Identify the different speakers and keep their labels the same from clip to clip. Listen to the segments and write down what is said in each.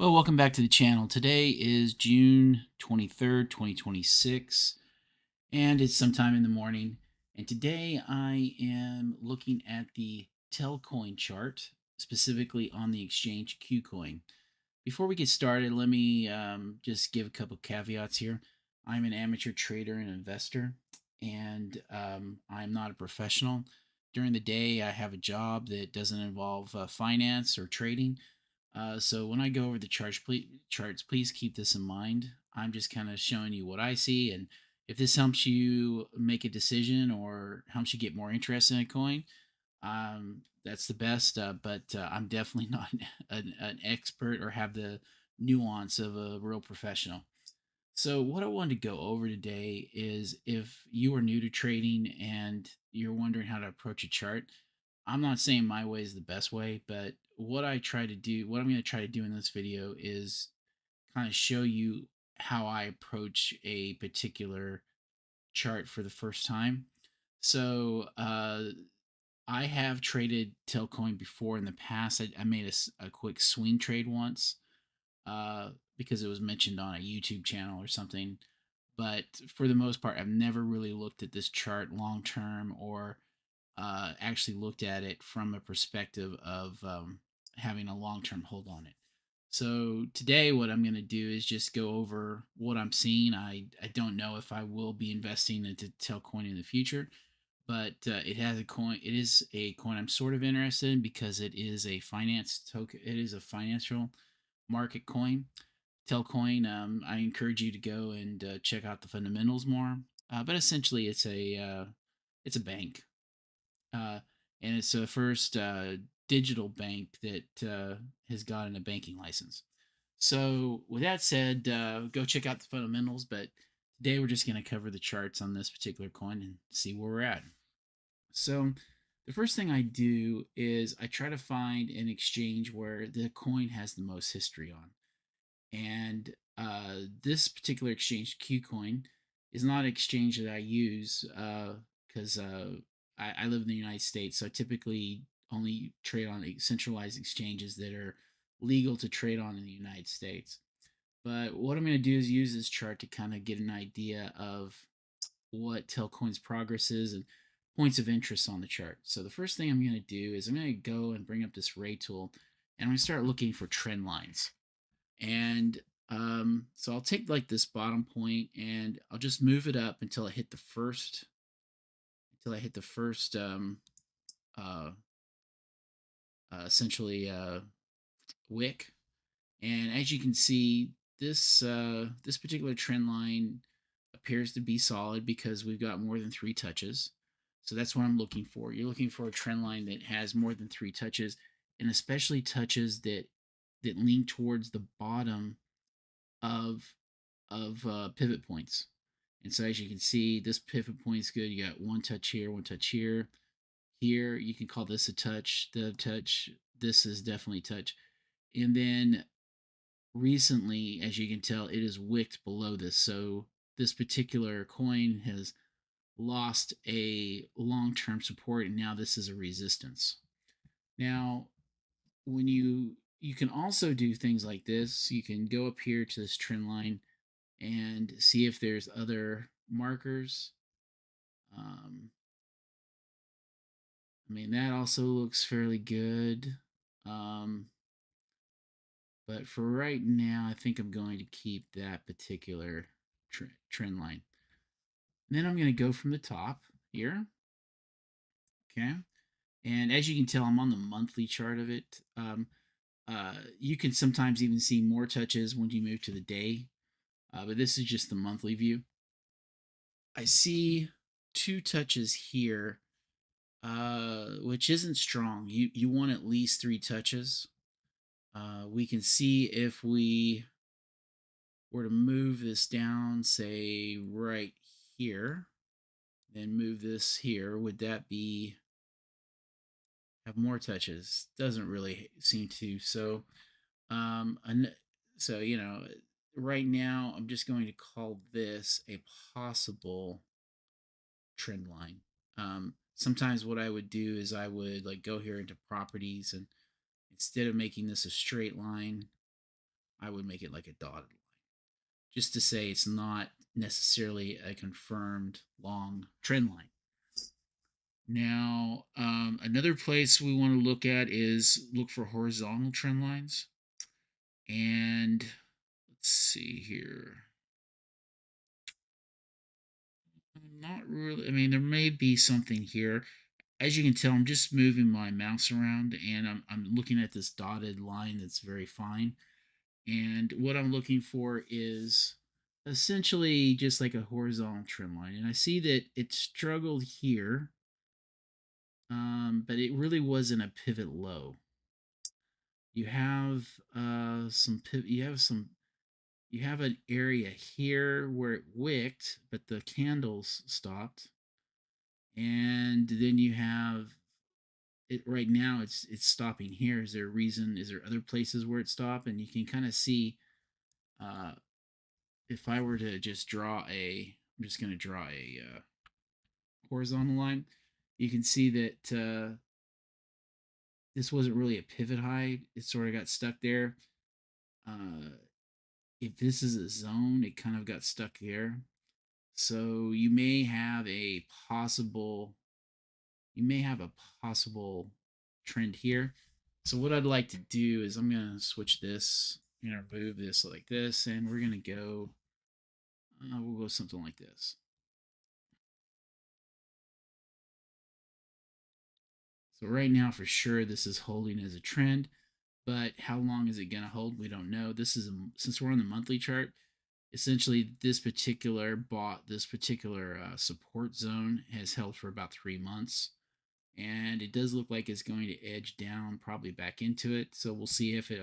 Speaker 1: Well, welcome back to the channel. Today is June 23rd, 2026, and it's sometime in the morning. And today I am looking at the Telcoin chart, specifically on the exchange Qcoin. Before we get started, let me just give a couple caveats here. I'm an amateur trader and investor, and I'm not a professional. During the day, I have a job that doesn't involve finance or trading. So when I go over the charts, please keep this in mind. I'm just kind of showing you what I see, and if this helps you make a decision or helps you get more interest in a coin, that's the best. But I'm definitely not an expert or have the nuance of a real professional. So what I wanted to go over today is if you are new to trading and you're wondering how to approach a chart, I'm not saying my way is the best way, but what I'm going to try to do in this video is kind of show you how I approach a particular chart for the first time. So, I have traded Telcoin before in the past. I made a quick swing trade once because it was mentioned on a YouTube channel or something. But for the most part, I've never really looked at this chart long term or actually looked at it from a perspective of having a long term hold on it. So today, what I'm going to do is just go over what I'm seeing. I don't know if I will be investing into Telcoin in the future, but it has a coin. It is a coin I'm sort of interested in because it is a finance token. It is a financial market coin. Telcoin. I encourage you to go and check out the fundamentals more. But essentially, it's a bank, uh, and it's the first digital bank that has gotten a banking license. So, with that said, go check out the fundamentals. But today, we're just going to cover the charts on this particular coin and see where we're at. So, the first thing I do is I try to find an exchange where the coin has the most history on. And this particular exchange, Qcoin, is not an exchange that I use because I live in the United States. So I typically only trade on centralized exchanges that are legal to trade on in the United States. But what I'm going to do is use this chart to kind of get an idea of what Telcoin's progress is and points of interest on the chart. So the first thing I'm going to do is I'm going to go and bring up this ray tool and I'm going to start looking for trend lines. And so I'll take like this bottom point and I'll just move it up until I hit the first uh, essentially wick. And as you can see, this particular trend line appears to be solid because we've got more than 3 touches. So that's what I'm looking for. You're looking for a trend line that has more than 3 touches, and especially touches that lean towards the bottom of pivot points. And so as you can see, this pivot point is good. You got 1 touch here, 1 touch here. Here, you can call this a touch, the touch. This is definitely touch. And then recently, as you can tell, it is wicked below this. So this particular coin has lost a long-term support, and now this is a resistance. Now, when you can also do things like this, you can go up here to this trend line and see if there's other markers. Um, I mean, that also looks fairly good. Um, but for right now, I think I'm going to keep that particular trend line. And then I'm going to go from the top here. Okay. And as you can tell, I'm on the monthly chart of it. You can sometimes even see more touches when you move to the day, but this is just the monthly view. I see 2 touches here, which isn't strong. You want at least 3 touches. We can see if we were to move this down, say right here, then move this here, would that be have more touches? Doesn't really seem to. So, so right now I'm just going to call this a possible trend line. Sometimes what I would do is I would like go here into properties and instead of making this a straight line, I would make it like a dotted line, just to say it's not necessarily a confirmed long trend line. Now, another place we want to look at is look for horizontal trend lines. And let's see here. Not really. I mean, there may be something here. As you can tell, I'm just moving my mouse around and I'm looking at this dotted line that's very fine. And what I'm looking for is essentially just like a horizontal trend line. And I see that it struggled here, but it really wasn't a pivot low. You have you have an area here where it wicked, but the candles stopped, and then you have it right now. It's stopping here. Is there a reason? Is there other places where it stopped? And you can kind of see uh, if I were to just draw I'm just going to draw a horizontal line. You can see that this wasn't really a pivot high. It sort of got stuck there. Uh, if this is a zone, it kind of got stuck there. So you may have a possible trend here. So what I'd like to do is I'm going to switch this, I'm going to move this like this, and we're going to go, we'll go something like this. So right now, for sure, this is holding as a trend, but how long is it going to hold? We don't know. Since we're on the monthly chart, essentially this particular support zone has held for about 3 months, and it does look like it's going to edge down probably back into it. So we'll see if it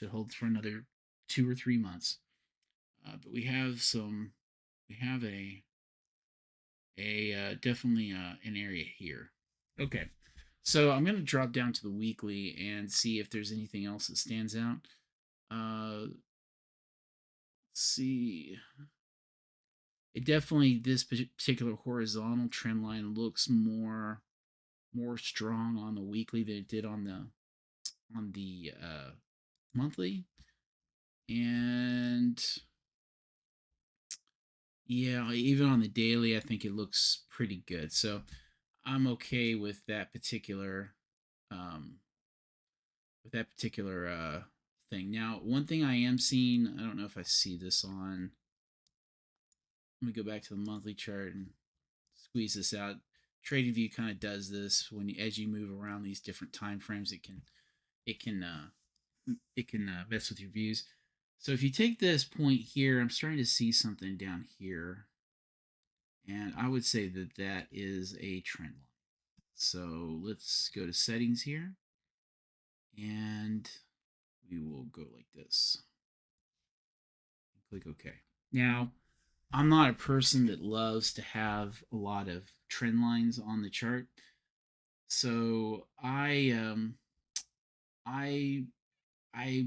Speaker 1: holds for another 2 or 3 months. But we have a definitely an area here. Okay, so I'm going to drop down to the weekly and see if there's anything else that stands out. Let's see. It definitely, this particular horizontal trend line looks more strong on the weekly than it did on the monthly. And yeah, even on the daily, I think it looks pretty good. So I'm okay um, with that particular thing. Now, one thing I am seeing, I don't know if I see this on. Let me go back to the monthly chart and squeeze this out. TradingView kind of does this as you move around these different time frames. It can mess with your views. So if you take this point here, I'm starting to see something down here, and I would say that that is a trend line. So let's go to settings here, and we will go like this. Click OK. Now, I'm not a person that loves to have a lot of trend lines on the chart, so I'm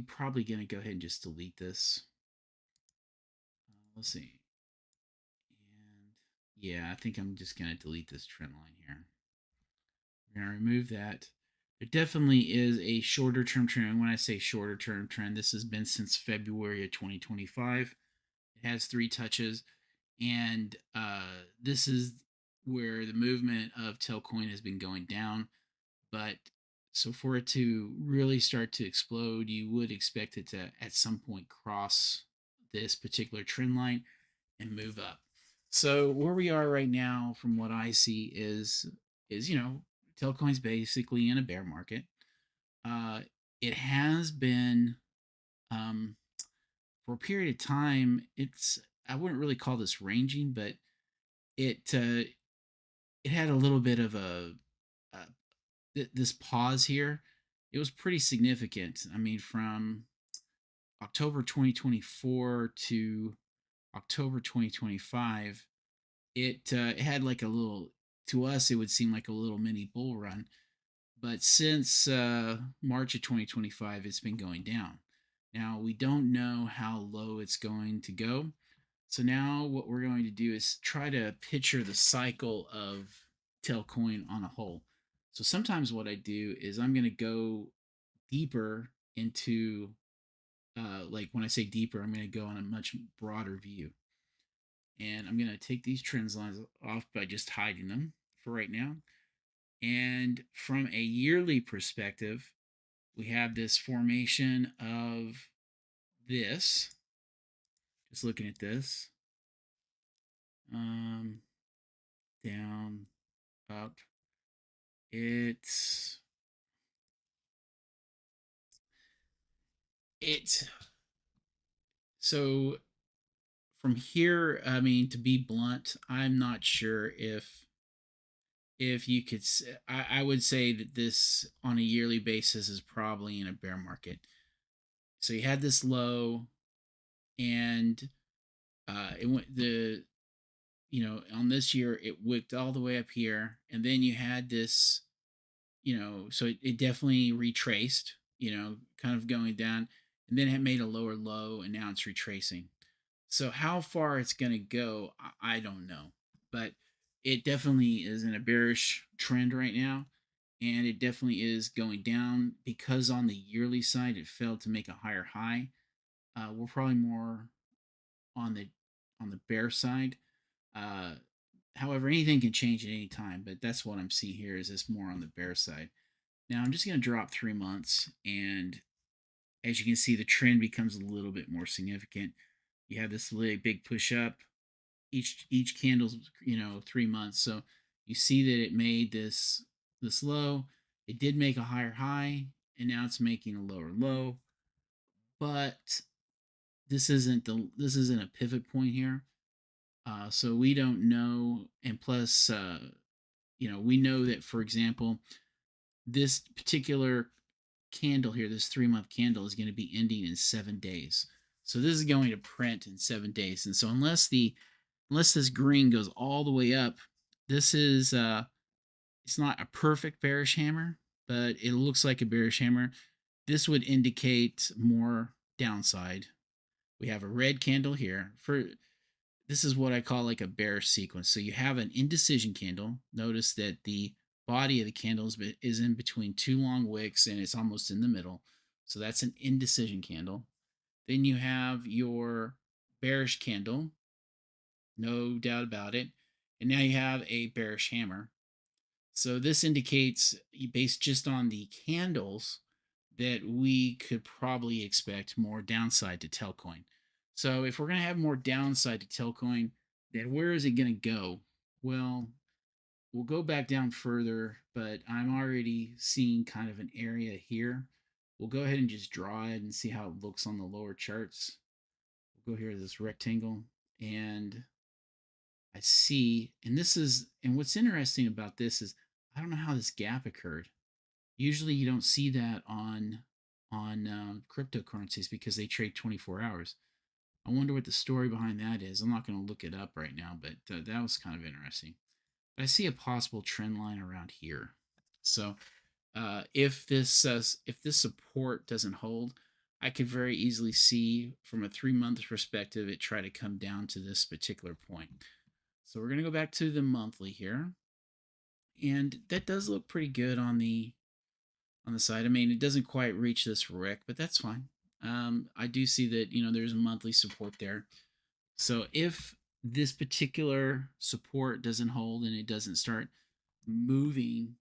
Speaker 1: probably gonna go ahead and just delete this. Let's see. And yeah, I think I'm just going to delete this trend line here. We're going to remove that. There definitely is a shorter term trend. When I say shorter term trend, this has been since February of 2025. It has 3 touches. And this is where the movement of Telcoin has been going down. But so for it to really start to explode, you would expect it to at some point cross this particular trend line and move up. So where we are right now, from what I see, is Telcoin's basically in a bear market. Uh, it has been um, for a period of time. I wouldn't really call this ranging, but it uh, it had a little bit of this pause here. It was pretty significant. I mean, from October 2024 to October 2025, it had like a little, to us it would seem like a little mini bull run, but since March of 2025 it's been going down. Now we don't know how low it's going to go, so now what we're going to do is try to picture the cycle of Telcoin on a whole. So sometimes what I do is I'm going to go deeper into like when I say deeper, I'm going to go on a much broader view. And I'm going to take these trend lines off by just hiding them for right now. And from a yearly perspective, we have this formation of this. Just looking at this, um, down, up. It's it. So from here, I mean, to be blunt, I'm not sure if you could. I would say that this on a yearly basis is probably in a bear market. So you had this low, and it went the on this year it wicked all the way up here, and then you had this, so it definitely retraced, kind of going down, and then it made a lower low, and now it's retracing. So how far it's going to go, I don't know, but it definitely is in a bearish trend right now, and it definitely is going down because on the yearly side it failed to make a higher high. We're probably more on the bear side. Uh, However, anything can change at any time, but that's what I'm seeing here is this more on the bear side. Now I'm just going to drop 3 months, and as you can see, the trend becomes a little bit more significant. You have this really big push up. Each candle's 3 months, so you see that it made this low. It did make a higher high, and now it's making a lower low. But this isn't a pivot point here. So we don't know, and plus, we know that, for example, this particular candle here, this 3 month candle, is going to be ending in 7 days. So this is going to print in 7 days, and so unless this green goes all the way up, this is it's not a perfect bearish hammer, but it looks like a bearish hammer. This would indicate more downside. We have a red candle here. This is what I call like a bearish sequence. So you have an indecision candle. Notice that the body of the candle is in between two long wicks, and it's almost in the middle. So that's an indecision candle. Then you have your bearish candle, no doubt about it. And now you have a bearish hammer. So this indicates, based just on the candles, that we could probably expect more downside to Telcoin. So if we're going to have more downside to Telcoin, then where is it going to go? Well, we'll go back down further, but I'm already seeing kind of an area here. We'll go ahead and just draw it and see how it looks on the lower charts. We'll go here to this rectangle, and I see, and what's interesting about this is I don't know how this gap occurred. Usually, you don't see that on cryptocurrencies because they trade 24 hours. I wonder what the story behind that is. I'm not going to look it up right now, but that was kind of interesting. But I see a possible trend line around here. So if this support doesn't hold, I could very easily see from a 3 month perspective it try to come down to this particular point. So we're going to go back to the monthly here, and that does look pretty good on the side. I mean, it doesn't quite reach this wick, but that's fine. I do see that there's a monthly support there. So if this particular support doesn't hold and it doesn't start moving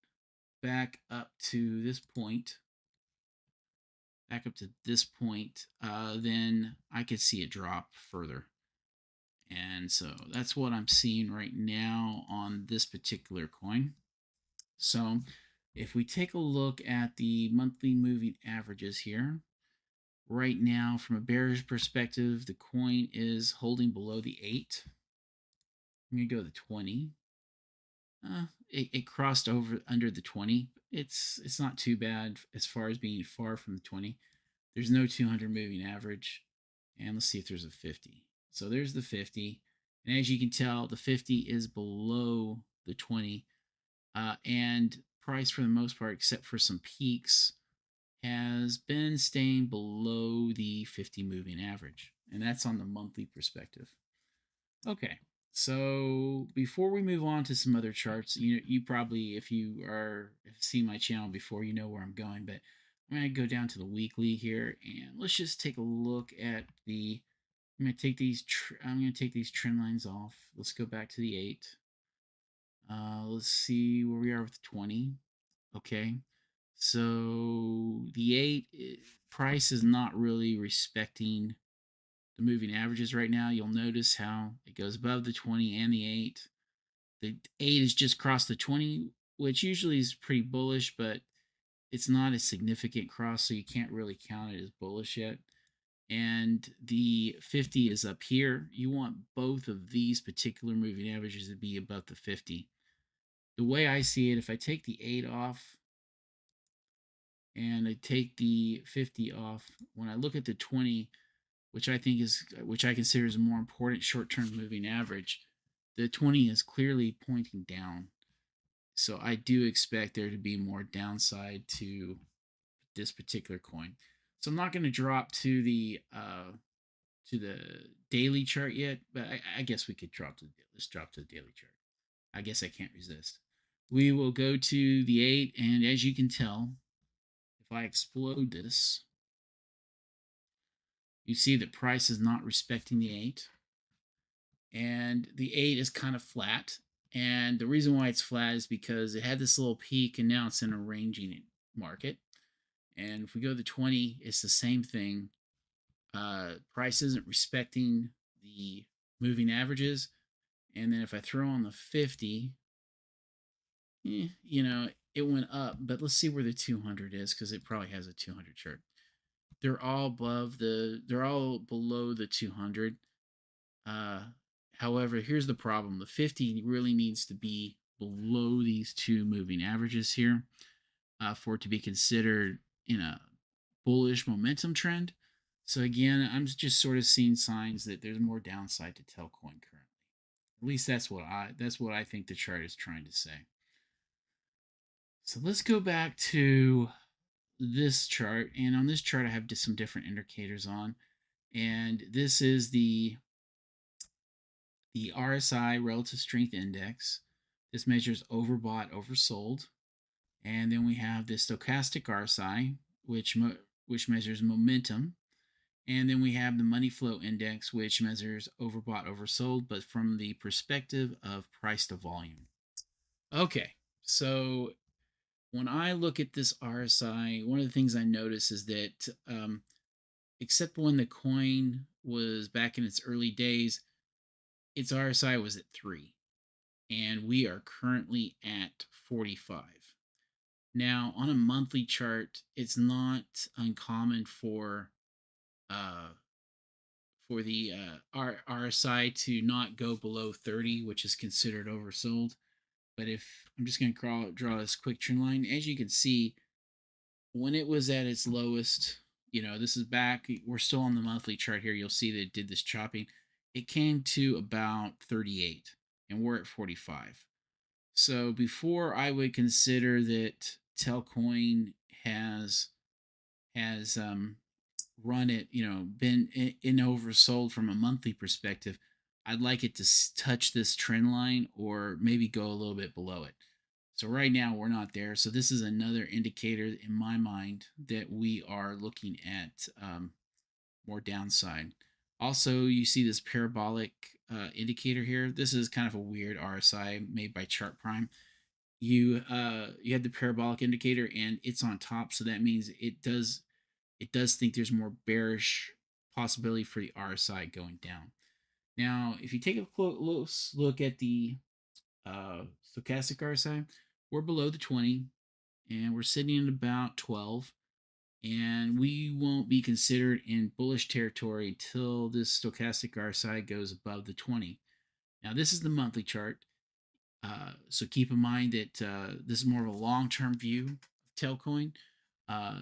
Speaker 1: back up to this point, then I could see it drop further. And so that's what I'm seeing right now on this particular coin. So if we take a look at the monthly moving averages here, right now from a bearish perspective, the coin is holding below the 8. I'm going to go to the 20. It crossed over under the 20. It's not too bad as far as being far from the 20. There's no 200 moving average. And let's see if there's a 50. So there's the 50. And as you can tell, the 50 is below the 20. And price, for the most part, except for some peaks, has been staying below the 50 moving average. And that's on the monthly perspective. Okay, so before we move on to some other charts, you probably, if you have seen my channel before, you know where I'm going, but I'm going to go down to the weekly here, and let's just take a look at the. I'm going to take these. I'm going to take these trend lines off. Let's go back to the 8. Let's see where we are with 20. Okay, so the 8 price is not really respecting the moving averages right now. You'll notice how it goes above the 20 and the 8. The 8 has just crossed the 20, which usually is pretty bullish, but it's not a significant cross, so you can't really count it as bullish yet. And the 50 is up here. You want both of these particular moving averages to be above the 50. The way I see it, if I take the 8 off and I take the 50 off, when I look at the 20, which I consider is a more important short-term moving average, the 20 is clearly pointing down. So I do expect there to be more downside to this particular coin. So I'm not going to drop to the daily chart yet, but I guess we could let's drop to the daily chart. I guess I can't resist. We will go to the 8, and as you can tell, if I explode this, you see that price is not respecting the 8, and the 8 is kind of flat. And the reason why it's flat is because it had this little peak, and now it's in a ranging market. And if we go to 20, it's the same thing. Price isn't respecting the moving averages. And then if I throw on the 50, it went up. But let's see where the 200 is, because it probably has a 200 chart. They're all below the 200. However, here's the problem. The 50 really needs to be below these two moving averages here for it to be considered in a bullish momentum trend. So again, I'm just sort of seeing signs that there's more downside to Telcoin currently. At least that's what I think the chart is trying to say. So let's go back to this chart, and on this chart I have some different indicators on, and this is the RSI relative strength index. This measures overbought, oversold, and then we have the stochastic RSI, which measures momentum. And then we have the money flow index, which measures overbought, oversold, but from the perspective of price to volume. Okay, so when I look at this RSI, one of the things I notice is that except when the coin was back in its early days, its RSI was at 3, and we are currently at 45. Now, on a monthly chart, it's not uncommon uh, for the RSI to not go below 30, which is considered oversold. But if I'm just going to draw this quick trend line, as you can see, when it was at its lowest, this is back, we're still on the monthly chart here. You'll see that it did this chopping. It came to about 38, and we're at 45. So before I would consider that Telcoin has run it, been in oversold from a monthly perspective, I'd like it to touch this trend line or maybe go a little bit below it. So right now we're not there. So this is another indicator in my mind that we are looking at more downside. Also, you see this parabolic indicator here. This is kind of a weird RSI made by Chart Prime. You have the parabolic indicator and it's on top, so that means it does think there's more bearish possibility for the RSI going down. Now, if you take a close look at the stochastic RSI, we're below the 20, and we're sitting at about 12, and we won't be considered in bullish territory till this stochastic RSI goes above the 20. Now, this is the monthly chart, so keep in mind that this is more of a long-term view of Telcoin.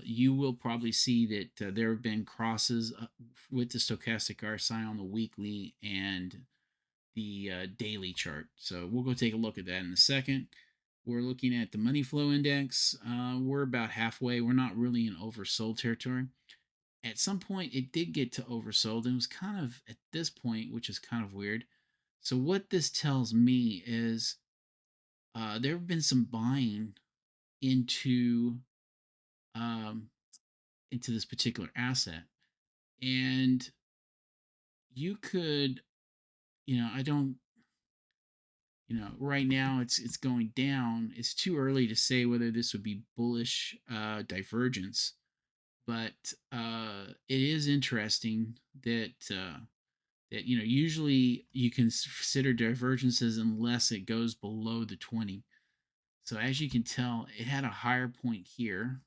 Speaker 1: You will probably see that there have been crosses with the stochastic RSI on the weekly and the daily chart. So we'll go take a look at that in a second. We're looking at the money flow index. We're about halfway. We're not really in oversold territory. At some point, it did get to oversold, and it was kind of at this point, which is kind of weird. So what this tells me is there have been some buying into um, into this particular asset. And you could, I don't, right now it's going down. It's too early to say whether this would be bullish divergence, but it is interesting that usually you consider divergences unless it goes below the 20. So as you can tell, it had a higher point here.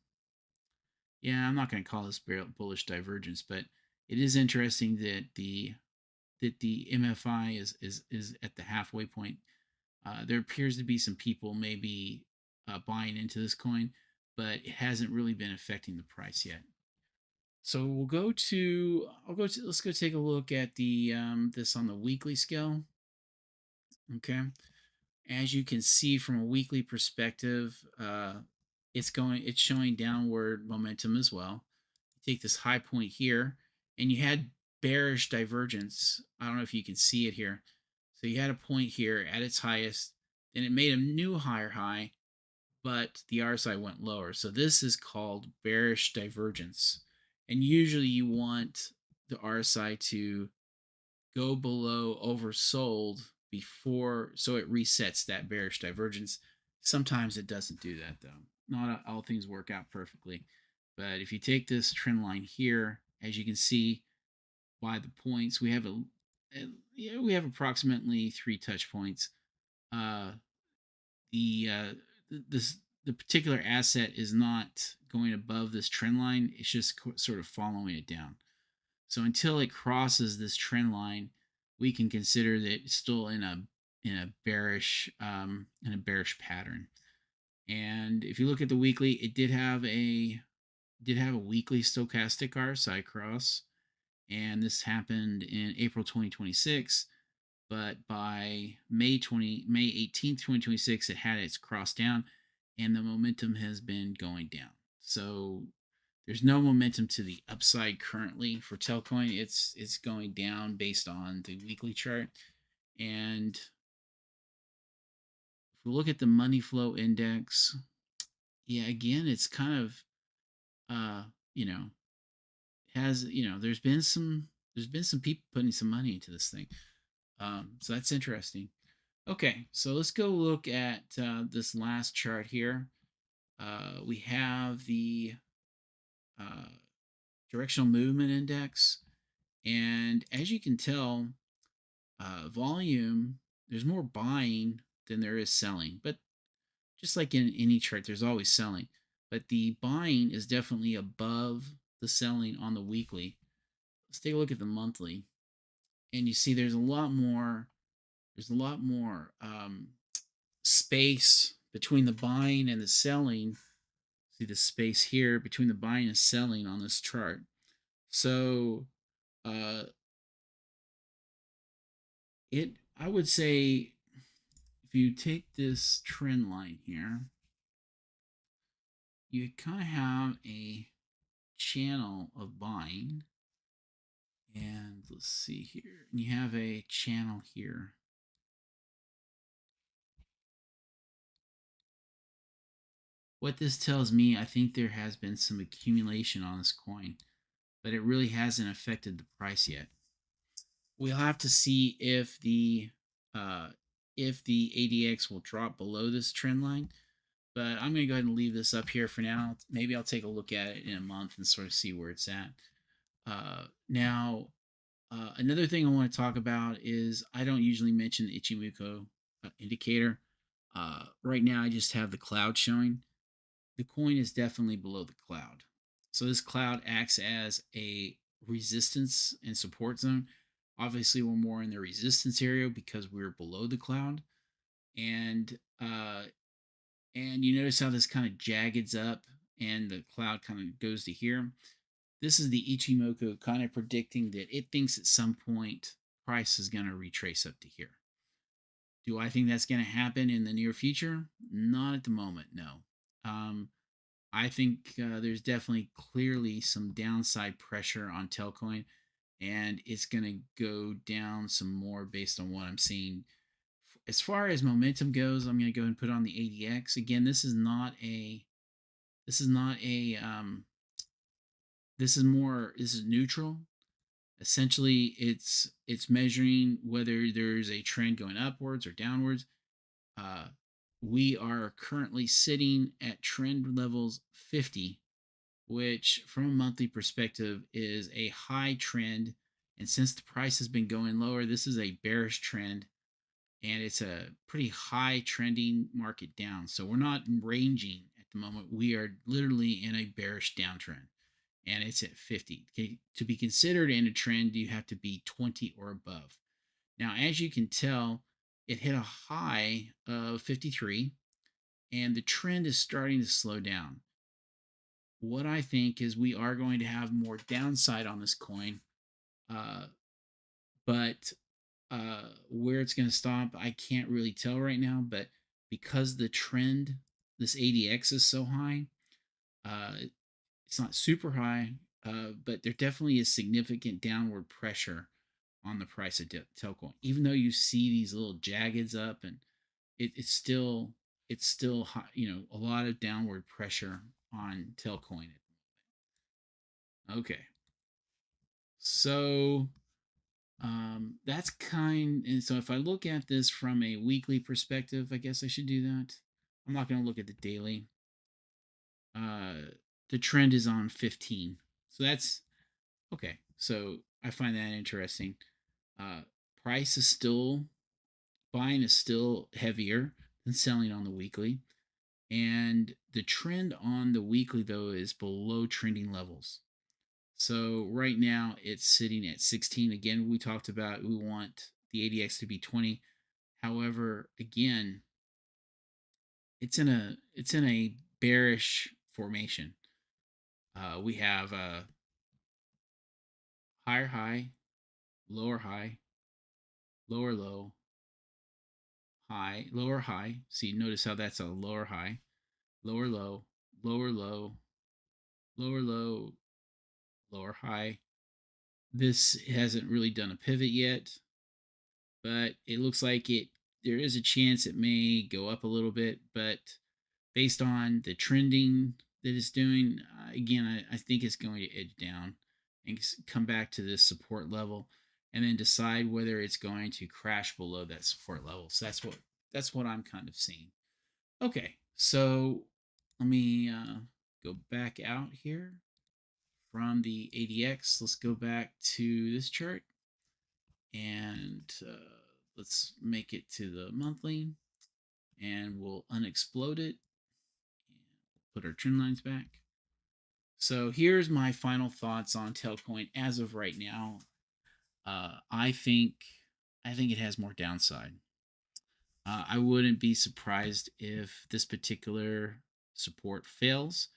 Speaker 1: Yeah, I'm not going to call this bullish divergence, but it is interesting that the MFI is at the halfway point. There appears to be some people maybe buying into this coin, but it hasn't really been affecting the price yet. So let's go take a look at the this on the weekly scale. Okay, as you can see from a weekly perspective, it's showing downward momentum as well. You take this high point here, and you had bearish divergence. I don't know if you can see it here. So you had a point here at its highest, then it made a new higher high, but the RSI went lower. So this is called bearish divergence. And usually you want the RSI to go below oversold before, so it resets that bearish divergence. Sometimes it doesn't do that though. Not all things work out perfectly. But if you take this trend line here, as you can see by the points, we have approximately 3 touch points. Uh, the this the particular asset is not going above this trend line. It's just sort of following it down. So until it crosses this trend line, we can consider that it's still in a bearish pattern. And if you look at the weekly, it did have a weekly stochastic RSI cross, and this happened in April 2026. But by May 18th, 2026, it had its cross down, and the momentum has been going down. So there's no momentum to the upside currently for Telcoin. It's going down based on the weekly chart. And if we look at the money flow index, yeah, again, it's kind of uh, you know, has there's been some people putting some money into this thing. So that's interesting. Okay, so let's go look at this last chart here. We have the uh, directional movement index. And as you can tell, volume, there's more buying than there is selling. But just like in any chart, there's always selling. But the buying is definitely above the selling on the weekly. Let's take a look at the monthly. And you see there's a lot more space between the buying and the selling. See the space here between the buying and selling on this chart. So uh, I would say if you take this trend line here, you kind of have a channel of buying. And let's see here. You have a channel here. What this tells me, I think there has been some accumulation on this coin, but it really hasn't affected the price yet. We'll have to see uh, if the ADX will drop below this trend line. But I'm going to go ahead and leave this up here for now. Maybe I'll take a look at it in a month and sort of see where it's at. Now, another thing I want to talk about is I don't usually mention the Ichimoku indicator. Right now, I just have the cloud showing. The coin is definitely below the cloud. So this cloud acts as a resistance and support zone. Obviously, we're more in the resistance area because we're below the cloud. And and you notice how this kind of jaggeds up and the cloud kind of goes to here. This is the Ichimoku kind of predicting that it thinks at some point price is going to retrace up to here. Do I think that's going to happen in the near future? Not at the moment, no. I think there's definitely clearly some downside pressure on Telcoin, and it's going to go down some more based on what I'm seeing. As far as momentum goes, I'm going to go and put on the ADX. Again, this is not a This is neutral. Essentially, it's measuring whether there's a trend going upwards or downwards. Uh, we are currently sitting at trend levels 50, which from a monthly perspective is a high trend. And since the price has been going lower, this is a bearish trend, and it's a pretty high trending market down. So we're not ranging at the moment. We are literally in a bearish downtrend, and it's at 50. Okay, to be considered in a trend, you have to be 20 or above. Now, as you can tell, it hit a high of 53, and the trend is starting to slow down. What I think is we are going to have more downside on this coin, uh, but where it's going to stop, I can't really tell right now. But because the trend, this ADX is so high, uh, it's not super high, but there definitely is significant downward pressure on the price of Telcoin. Even though you see these little jaggeds up, and it's still high, a lot of downward pressure on Telcoin. Okay, so that's kind. And so if I look at this from a weekly perspective, I guess I should do that. I'm not going to look at the daily. The trend is on 15, so that's okay. So I find that interesting. Uh, price is still buying is still heavier than selling on the weekly, and the trend on the weekly though is below trending levels. So right now it's sitting at 16. Again, we talked about we want the ADX to be 20. However, again, it's in a bearish formation. We have a higher high, lower high, lower low, high, lower high. See, notice how that's a lower high, lower low, lower low, lower low, lower high. This hasn't really done a pivot yet, but it looks like there is a chance it may go up a little bit, but based on the trending that it's doing, again, I think it's going to edge down and come back to this support level, and then decide whether it's going to crash below that support level. So that's what I'm kind of seeing. Okay, so let me go back out here from the ADX. Let's go back to this chart, and let's make it to the monthly, and we'll unexplode it and put our trend lines back. So here's my final thoughts on Telcoin as of right now. I think it has more downside. I wouldn't be surprised if this particular support fails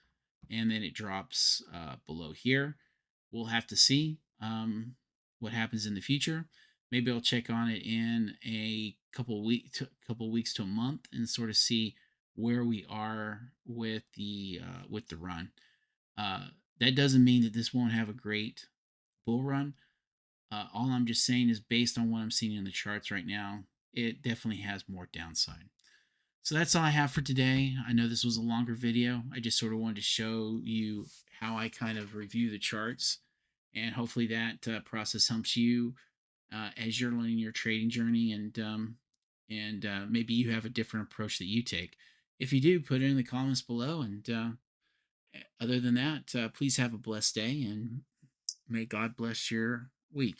Speaker 1: and then it drops below here. We'll have to see what happens in the future. Maybe I'll check on it in a couple weeks to a month and sort of see where we are with the run. Uh, that doesn't mean that this won't have a great bull run. All I'm just saying is based on what I'm seeing in the charts right now, it definitely has more downside. So that's all I have for today. I know this was a longer video. I just sort of wanted to show you how I kind of review the charts, and hopefully that process helps you as you're learning your trading journey, and maybe you have a different approach that you take. If you do, put it in the comments below. And other than that, please have a blessed day, and may God bless your week.